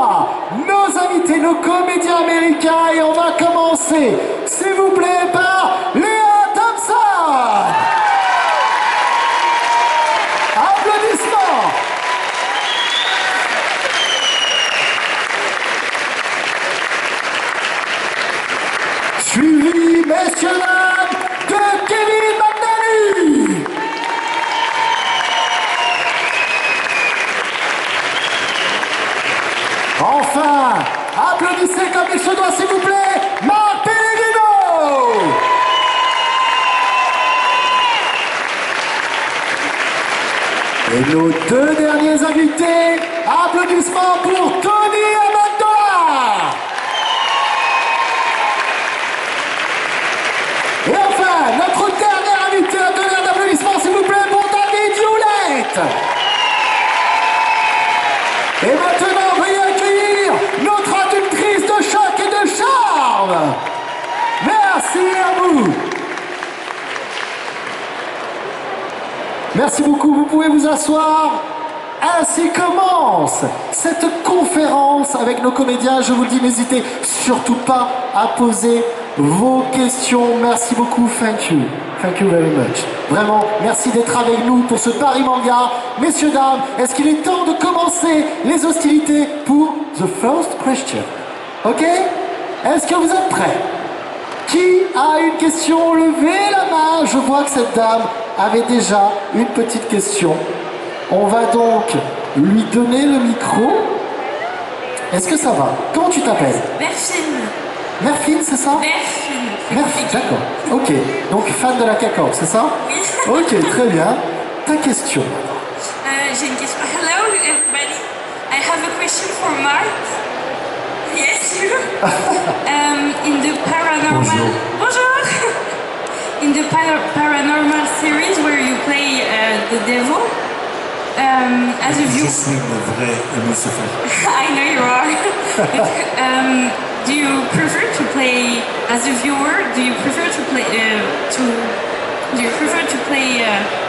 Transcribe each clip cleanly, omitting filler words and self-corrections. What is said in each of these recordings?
reçoit nos invités, nos comédiens américains, et on va commencer, s'il vous plaît, par Lea Thompson. Applaudissements. Suivi, messieurs, dames, de Kevin McNally. Enfin, applaudissez comme il se doit, s'il vous plaît, Pellegrino. Et nos deux derniers invités, applaudissements pour Tony et Amendola. Et enfin, notre dernier invité, un tonnerre d'applaudissements, s'il vous plaît, pour David Hewlett. Et maintenant, veuillez accueillir notre traductrice de choc et de charme. Merci à vous. Merci beaucoup, vous pouvez vous asseoir. Ainsi commence cette conférence avec nos comédiens. Je vous le dis, n'hésitez surtout pas à poser vos questions. Merci beaucoup, thank you. Thank you very much. Vraiment, merci d'être avec nous pour ce Paris Manga. Messieurs, dames, est-ce qu'il est temps de commencer les hostilités pour the first question? Ok? Est-ce que vous êtes prêts? Qui a une question? Levez la main. Je vois que cette dame avait déjà une petite question. On va donc lui donner le micro. Est-ce que ça va? Comment tu t'appelles? Merfine. Merfine, c'est ça? Merfine. Merfine, d'accord. Ok, donc fan de la cacao, c'est ça? Oui. Ok, très bien. Ta question? J'ai une question. Hello everybody. I have a question for Mark. Yes, you. In the paranormal. Bonjour. In the paranormal series where you play the devil, as a viewer. Je suis le vrai Lucifer. I know you are. Do you prefer to play as a viewer? Do you prefer to play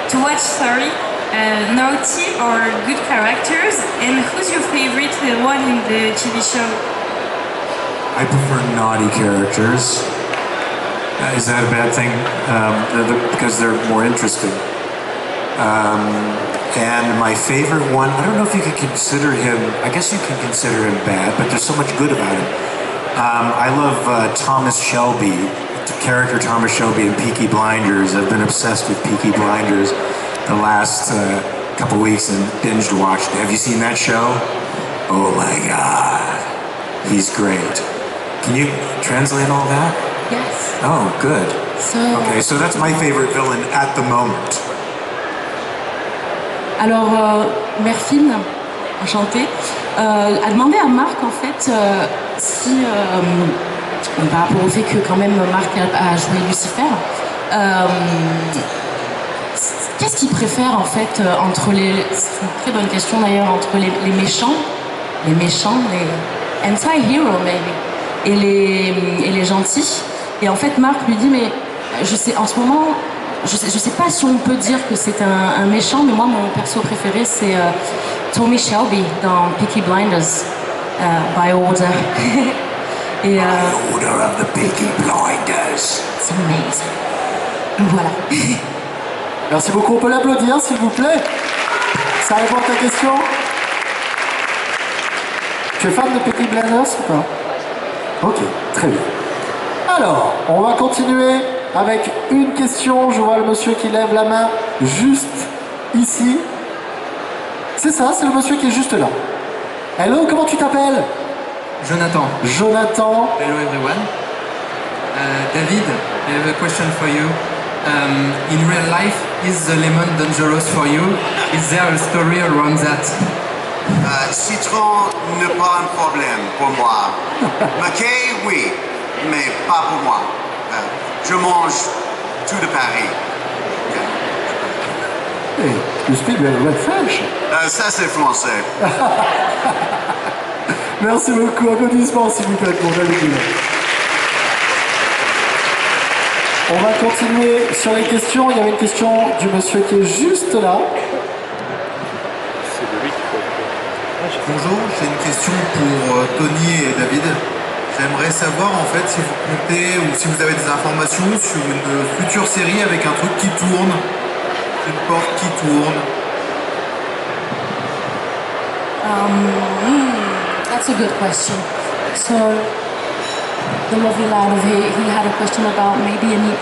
to watch? Sorry, naughty or good characters? And who's your favorite one in the TV show? I prefer naughty characters. Is that a bad thing? Because they're more interesting. And my favorite one, I don't know if you can consider him, I guess you can consider him bad, but there's so much good about him. I love Thomas Shelby, the character Thomas Shelby in Peaky Blinders. I've been obsessed with Peaky Blinders the last couple weeks and binge watched. Have you seen that show? Oh my God, he's great. Can you translate all that? Yes. Oh, good. So, so that's my favorite villain at the moment. Alors, Merfine, enchantée, a demandé à Marc en fait si, par rapport au fait que quand même Marc a joué Lucifer, qu'est-ce qu'il préfère en fait entre les, c'est une très bonne question d'ailleurs, entre les méchants, les anti-heroes maybe, et les gentils. Et en fait Marc lui dit mais je sais en ce moment, je sais pas si on peut dire que c'est un méchant, mais moi mon perso préféré c'est Tommy Shelby dans Peaky Blinders, by order. Et, By order of the Peaky Blinders. c'est amazing. Donc voilà. Merci beaucoup, on peut l'applaudir s'il vous plaît. Ça répond à ta question? Tu es fan de Peaky Blinders ou pas? Ok, très bien. Alors, on va continuer avec une question. Je vois le monsieur qui lève la main juste ici. C'est ça, c'est le monsieur qui est juste là. Hello, comment tu t'appelles? Jonathan. Jonathan. Hello everyone. David, I have a question for you. In real life, is the lemon dangerous for you? Is there a story around that? Citron n'est pas un problème pour moi. Mackay, oui, mais pas pour moi. Je mange tout de Paris. Hey, you speak very well French. Ça, c'est français. Merci beaucoup. Applaudissements s'il vous plaît pour David. On va continuer sur les questions. Il y avait une question du monsieur qui est juste là. C'est de lui qu'il faut. Bonjour, j'ai une question pour Tony et David. J'aimerais savoir en fait si vous comptez ou si vous avez des informations sur une future série avec un truc qui tourne, une porte qui tourne. That's a good question. So, the lovely lad of he had a question about maybe any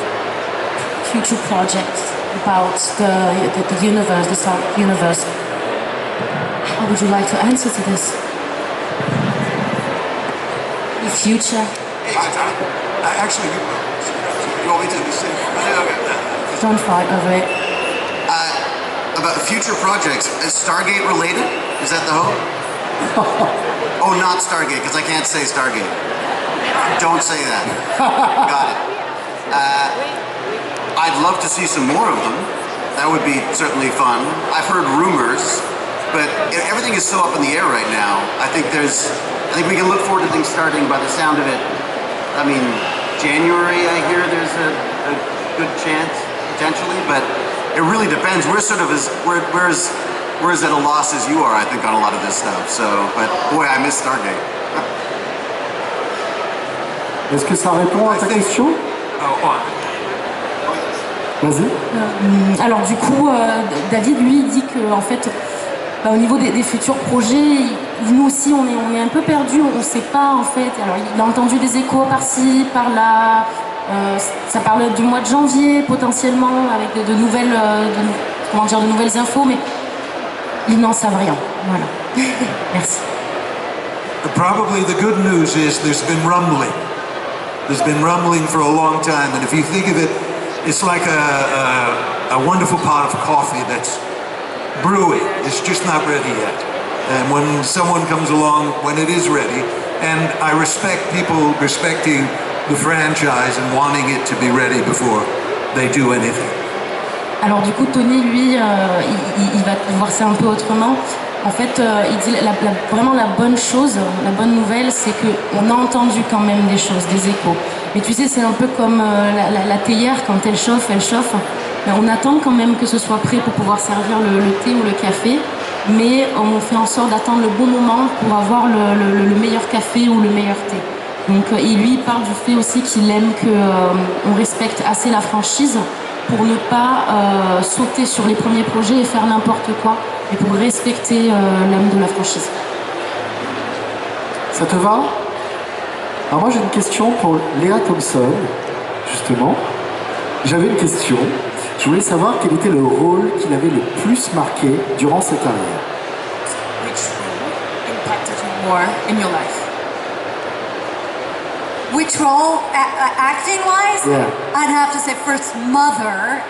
future projects about the universe, the South universe. How would you like to answer to this? The future? Actually, you want me to say? Okay. Don't fight over it. About future projects, is Stargate related? Is that the hope? Oh, not Stargate, because I can't say Stargate. Don't say that. Got it. I'd love to see some more of them. That would be certainly fun. I've heard rumors, but everything is so up in the air right now. I think we can look forward to things starting by the sound of it. I mean, January, I hear there's a good chance, potentially, but it really depends. We're sort of we're as at a loss as you are, I think, on a lot of this stuff. So, but boy, I miss Stargate. Est-ce que ça répond à ta question? Vas-y. Alors du coup, David, lui, dit que en fait, au niveau des futurs projets, nous aussi, on est un peu perdus. On ne sait pas en fait. Alors, il a entendu des échos par-ci, par-là. Ça parle du mois de janvier potentiellement avec de nouvelles, de nouvelles infos, mais ils n'en savent rien. Voilà. Merci. Probably the good news is there's been rumbling. There's been rumbling for a long time, and if you think of it, it's like a wonderful pot of coffee that's brewing. It's just not ready yet. And when someone comes along, when it is ready, and I respect people respecting the franchise and wanting it to be ready before they do anything. Alors du coup, Tony, lui, il va voir ça un peu autrement. En fait, il dit vraiment la bonne chose, la bonne nouvelle, c'est qu'on a entendu quand même des choses, des échos. Mais tu sais, c'est un peu comme la théière, quand elle chauffe. Mais on attend quand même que ce soit prêt pour pouvoir servir le thé ou le café. Mais on fait en sorte d'attendre le bon moment pour avoir le meilleur café ou le meilleur thé. Donc, et lui, il parle du fait aussi qu'il aime qu'on respecte assez la franchise pour ne pas sauter sur les premiers projets et faire n'importe quoi, mais pour respecter l'âme de la franchise. Ça te va? Alors moi j'ai une question pour Lea Thompson, justement. J'avais une question. Je voulais savoir quel était le rôle qui l'avait le plus marqué durant sa carrière. Which role impacted you more in your life? Which role, acting-wise? Yeah. I'd have to say first, Mother.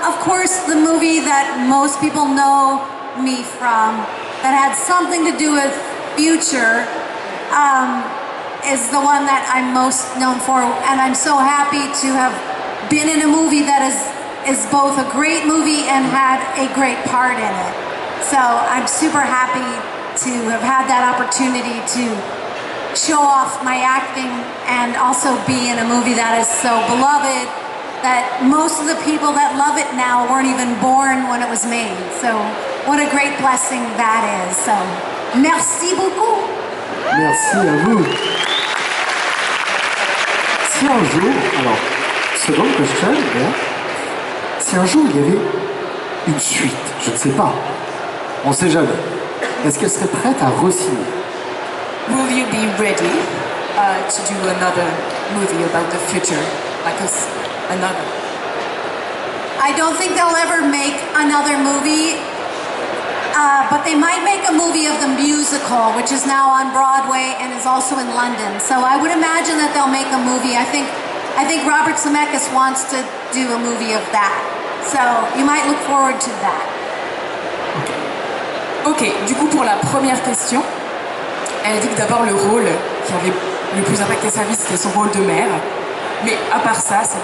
Of course, the movie that most people know me from, that had something to do with future, is the one that I'm most known for, and I'm so happy to have been in a movie that is both a great movie and had a great part in it. So I'm super happy to have had that opportunity to show off my acting and also be in a movie that is so beloved that most of the people that love it now weren't even born when it was made. So what a great blessing that is. So merci beaucoup. Merci à vous. Si un jour, alors, seconde question, si un jour il y avait une suite, je ne sais pas, on ne sait jamais, est-ce qu'elle serait prête à re-signer? Will you be ready to do another movie about the future, like another? I don't think they'll ever make another movie, but they might make a movie of the musical, which is now on Broadway and is also in London. So I would imagine that they'll make a movie. I think Robert Zemeckis wants to do a movie of that. So you might look forward to that. Ok, du coup pour la première question, elle dit que d'abord le rôle qui avait le plus impacté sa vie c'était son rôle de mère, mais à part ça, c'est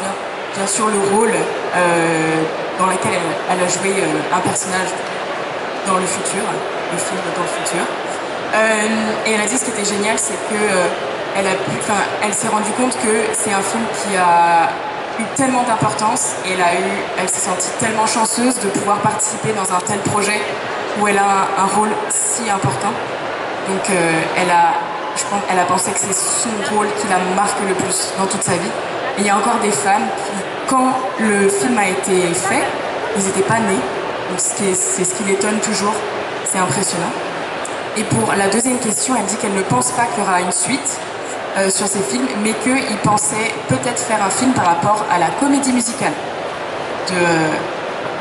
bien sûr le rôle dans lequel elle a joué un personnage dans le futur, le film dans le futur. Et elle a dit ce qui était génial, c'est que elle s'est rendue compte que c'est un film qui a eu tellement d'importance et elle s'est sentie tellement chanceuse de pouvoir participer dans un tel projet où elle a un rôle si important. Donc je pense qu'elle a pensé que c'est son rôle qui la marque le plus dans toute sa vie. Et il y a encore des femmes qui, quand le film a été fait, ils n'étaient pas nés. Donc c'est ce qui l'étonne toujours. C'est impressionnant. Et pour la deuxième question, elle dit qu'elle ne pense pas qu'il y aura une suite sur ces films, mais qu'il pensait peut-être faire un film par rapport à la comédie musicale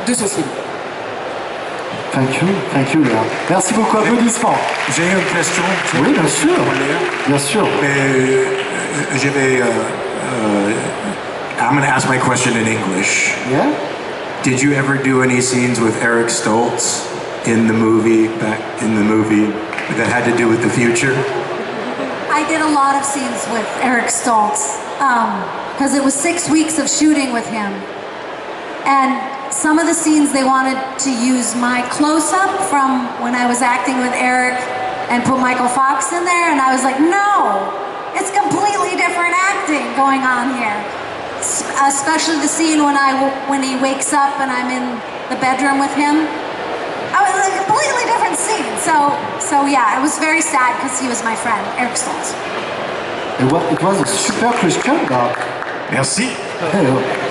de ce film. Thank you, Léa. Merci beaucoup, applaudissements. J'ai une question. Oui, bien sûr. Bien sûr. Je vais... I'm going to ask my question in English. Yeah? Did you ever do any scenes with Eric Stoltz in the movie that had to do with the future? I did a lot of scenes with Eric Stoltz because it was 6 weeks of shooting with him. And some of the scenes they wanted to use my close-up from when I was acting with Eric and put Michael Fox in there, and I was like, no, it's completely different acting going on here. Especially the scene when he wakes up and I'm in the bedroom with him. I was a completely different scene. So yeah, it was very sad because he was my friend, Eric Stoltz. It was a super question. Merci.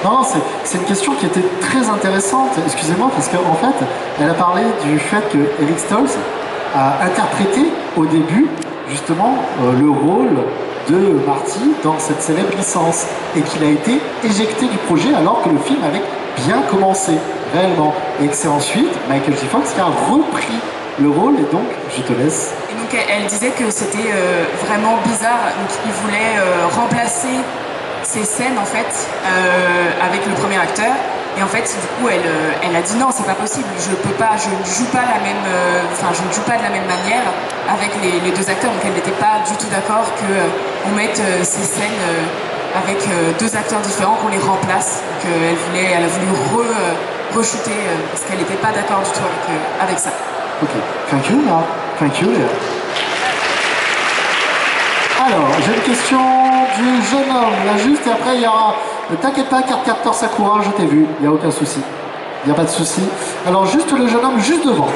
Non, c'est une question qui était très intéressante, excusez-moi, parce qu'en fait, elle a parlé du fait que Eric Stoltz a interprété au début, justement, le rôle de Marty dans cette célèbre licence, et qu'il a été éjecté du projet alors que le film avait bien commencé, réellement. Et que c'est ensuite Michael J. Fox qui a repris le rôle, et donc, je te laisse. Et donc, elle disait que c'était vraiment bizarre, donc il voulait remplacer ces scènes en fait avec le premier acteur, et en fait du coup elle a dit non, c'est pas possible, je ne joue pas de la même manière avec les deux acteurs. Donc elle n'était pas du tout d'accord qu'on mette ces scènes avec deux acteurs différents, qu'on les remplace. Donc elle a voulu re-shooter parce qu'elle n'était pas d'accord du tout avec ça. Ok, thank you, Marc. Thank you. Alors, j'ai une question du jeune homme, là juste, et après il y aura... Ne t'inquiète pas, carte capteur Sakura, je t'ai vu, il n'y a aucun souci. Il n'y a pas de souci. Alors juste le jeune homme juste devant.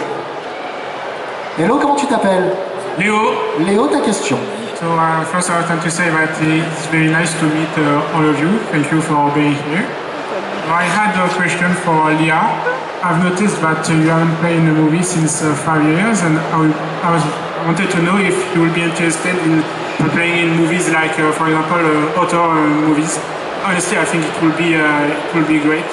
Hello, comment tu t'appelles? Léo. Léo, ta question. So first I want to say that it's very nice to meet all of you. Thank you for being here. I had a question for Lea. I've noticed that you haven't played in a movie since 5 years, and I wanted to know if you will be interested in playing in movies like, for example, author movies. Honestly, I think it will be great.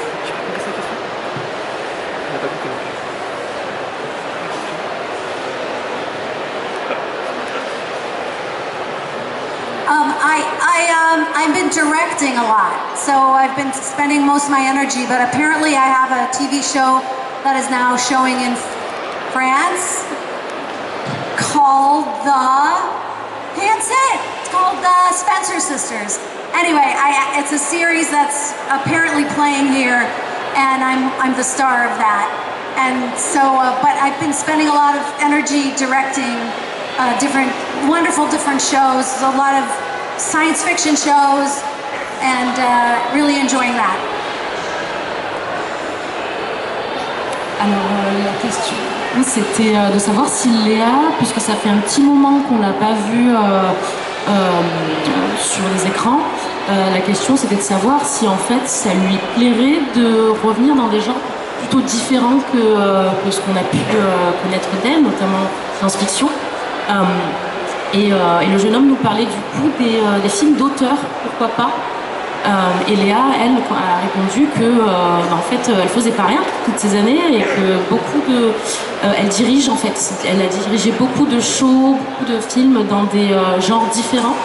I've been directing a lot, so I've been spending most of my energy, but apparently I have a TV show that is now showing in France called it's called the Spencer Sisters. Anyway, it's a series that's apparently playing here, and I'm the star of that. And so, but I've been spending a lot of energy directing wonderful different shows, a lot of science fiction shows, and really enjoying that. Alors la question, c'était de savoir si Léa, puisque ça fait un petit moment qu'on l'a pas vue sur les écrans, la question c'était de savoir si en fait ça lui plairait de revenir dans des genres plutôt différents que ce qu'on a pu connaître d'elle, notamment science-fiction. Et le jeune homme nous parlait du coup des films d'auteur, pourquoi pas. Et Léa, elle, a répondu que en fait, elle faisait pas rien toutes ces années, et que elle dirige en fait. Elle a dirigé beaucoup de shows, beaucoup de films dans des genres différents.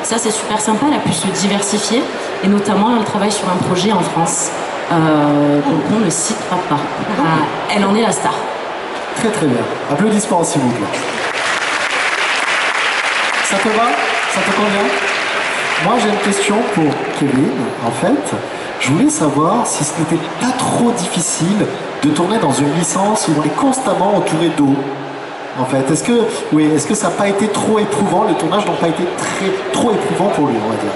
Ça, c'est super sympa. Elle a pu se diversifier, et notamment, elle travaille sur un projet en France. Donc on ne citera pas. Elle en est la star. Très très bien. Applaudissements s'il vous plaît. Ça te va? Ça te convient? Moi j'ai une question pour Kevin. En fait, je voulais savoir si ce n'était pas trop difficile de tourner dans une licence où on est constamment entouré d'eau. En fait, est-ce que ça n'a pas été trop éprouvant? Les tournages n'ont pas été trop éprouvants pour lui, on va dire.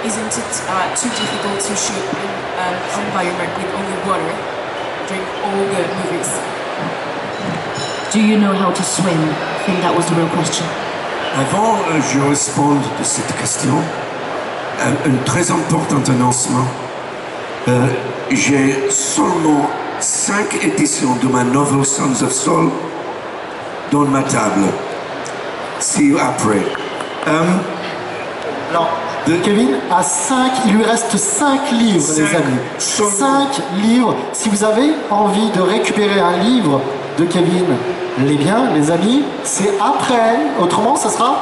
Isn't it too difficult to shoot in an environment with only water during all the movies? do you know how to swim? I think that was the real question. Avant, je réponde de cette question, un très important annoncement. J'ai seulement 5 éditions de ma nouvelle Sons of Soul dans ma table. See you après. Alors, Kevin a 5, il lui reste 5 livres, les amis. 5 livres. Si vous avez envie de récupérer un livre de Kevin, les biens, les amis, c'est après. Autrement, ça sera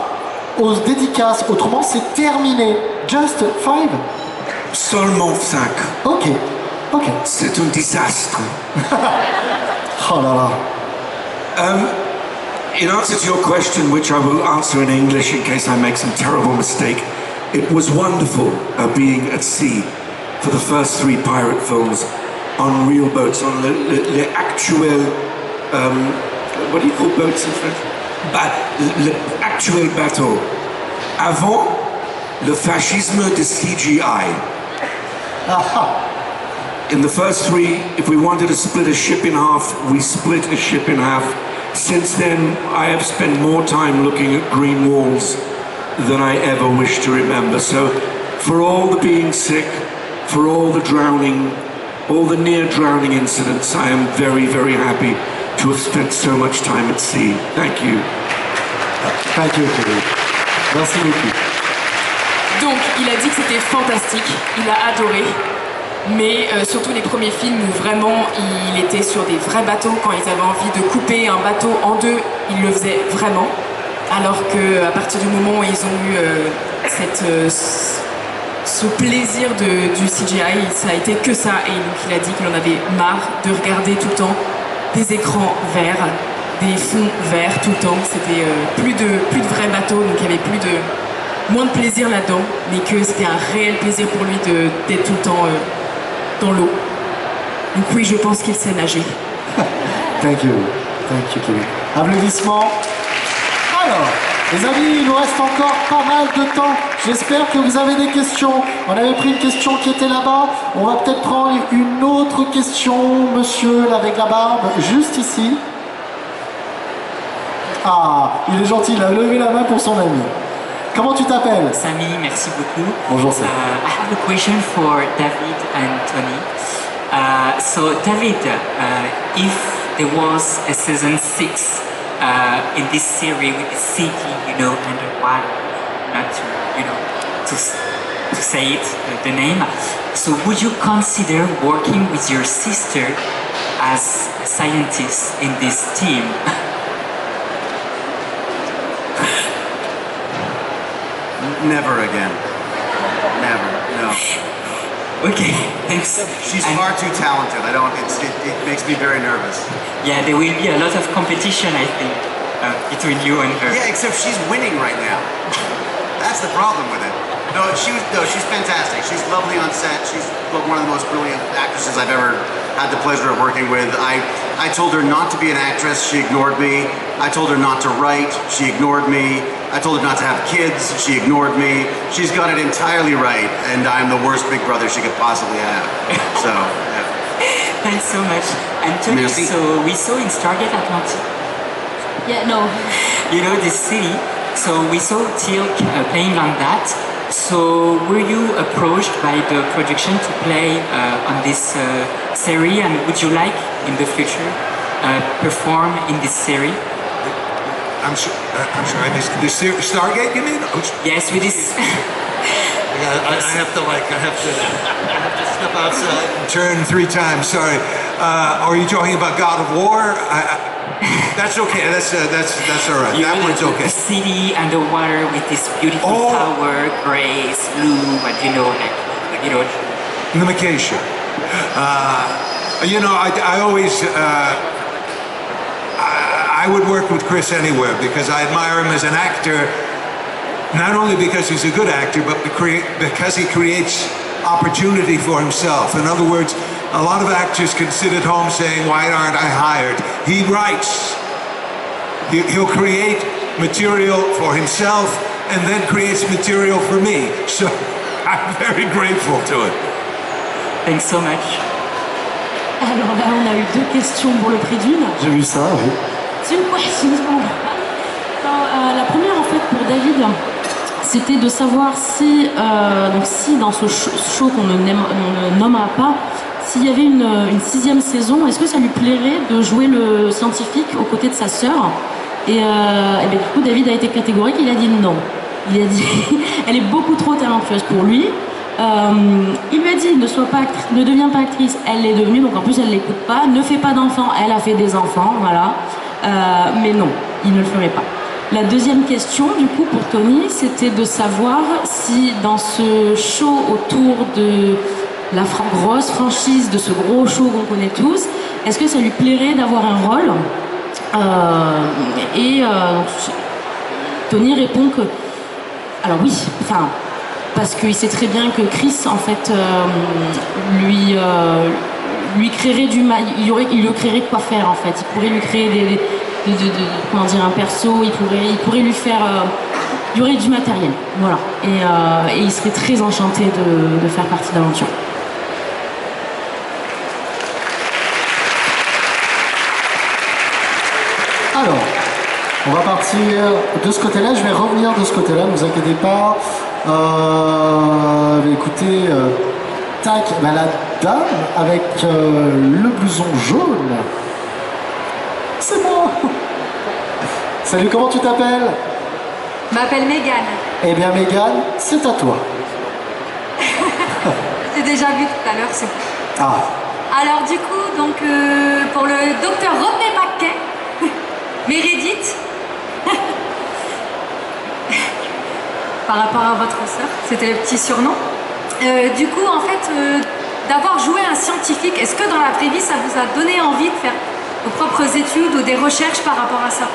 aux dédicaces. Autrement, c'est terminé. Just 5. Seulement 5. Ok. Ok. C'est un désastre. Oh là là. In answer to your question, which I will answer in English in case I make some terrible mistake, it was wonderful being at sea for the first 3 pirate films on real boats, on les actuels, what do you call boats in French? Les actuels bateaux. Avant le fascisme de CGI. In the first 3, if we wanted to split a ship in half, we split a ship in half. Since then, I have spent more time looking at green walls than I ever wish to remember. So, for all the being sick, for all the drowning, all the near drowning incidents, I am very, very happy to have spent so much time at sea. Thank you. Thank you, Kevin. Merci beaucoup. Donc, il a dit que c'était fantastique, il a adoré. Mais surtout les premiers films où vraiment il était sur des vrais bateaux, quand ils avaient envie de couper un bateau en 2, ils le faisaient vraiment. Alors qu'à partir du moment où ils ont eu ce plaisir du CGI, ça a été que ça. Et donc il a dit qu'il en avait marre de regarder tout le temps des écrans verts, des fonds verts tout le temps. C'était plus de vrais bateaux, donc il y avait moins de plaisir là-dedans, mais que c'était un réel plaisir pour lui d'être tout le temps dans l'eau. Donc oui, je pense qu'il sait nager. Thank you, Kevin. Applaudissements. Alors, les amis, il nous reste encore pas mal de temps. J'espère que vous avez des questions. On avait pris une question qui était là-bas. On va peut-être prendre une autre question, monsieur là, avec la barbe, juste ici. Ah, il est gentil, il a levé la main pour son ami. Comment tu t'appelles? Samy, merci beaucoup. Bonjour Samy. I have a question for David and Tony. So David, if there was a season 6 in this series with the city, underwater, not to say it, the name, so would you consider working with your sister as a scientist in this team? Never again. Never. No. Okay, thanks. She's far too talented. It makes me very nervous. Yeah, there will be a lot of competition, I think, between you and her. Yeah, except she's winning right now. That's the problem with it. No, she's fantastic. She's lovely on set. She's one of the most brilliant actresses I've ever had the pleasure of working with. I told her not to be an actress. She ignored me. I told her not to write. She ignored me. I told her not to have kids. She ignored me. She's got it entirely right, and I'm the worst big brother she could possibly have. So, yeah. Thanks so much. And Tony, so we saw in Stargate Atlantis. Yeah, no. This city. So we saw Teal'c playing on that. So were you approached by the production to play on this series, and would you like in the future perform in this series? I'm sorry, I missed the Stargate, you mean? Yes, with this. Yeah, I have to step outside and turn 3 times. Sorry. Are you talking about God of War? That's okay. That's all right. That one's okay. The city underwater with this beautiful tower, grace, blue, but Nimication. I always. I would work with Chris anywhere because I admire him as an actor, not only because he's a good actor, but because he creates opportunity for himself. In other words, a lot of actors can sit at home saying, why aren't I hired? He writes. He'll create material for himself and then creates material for me. So I'm very grateful to it. Thanks so much. Alors là, on a eu 2 questions pour le prix d'une. J'ai vu ça, oui. C'est une question. La première, en fait, pour David, c'était de savoir si, donc si dans ce show qu'on ne nommera pas, s'il y avait une 6e saison, est-ce que ça lui plairait de jouer le scientifique aux côtés de sa sœur? Et bien, du coup, David a été catégorique, il a dit non. Il a dit, elle est beaucoup trop talentueuse pour lui. Il lui a dit, ne deviens pas actrice, elle l'est devenue, donc en plus elle ne l'écoute pas. Ne fais pas d'enfants, elle a fait des enfants, voilà. Mais non, il ne le ferait pas. La deuxième question, du coup, pour Tony, c'était de savoir si dans ce show autour de la grosse franchise, de ce gros show qu'on connaît tous, est-ce que ça lui plairait d'avoir un rôle? Tony répond que... Alors oui, enfin, parce qu'il sait très bien que Chris, en fait, lui créerait il lui créerait quoi faire, en fait. Il pourrait lui créer comment dire, un perso, il pourrait lui faire... il y aurait du matériel, voilà. Et il serait très enchanté de faire partie de l'aventure. Alors, on va partir de ce côté-là, je vais revenir de ce côté-là, ne vous inquiétez pas. Écoutez, tac, la dame avec le blouson jaune. C'est moi. Salut, comment tu t'appelles? Je m'appelle Mégane. Eh bien Mégane, c'est à toi. Je t'ai déjà vu tout à l'heure, c'est... Ah. Alors du coup, donc, pour le docteur Rodney McKay, Meredith, par rapport à votre sœur, c'était le petit surnom. Du coup, en fait, d'avoir joué un scientifique, est-ce que dans la vraie vie, ça vous a donné envie de faire vos propres études ou des recherches par rapport à ça?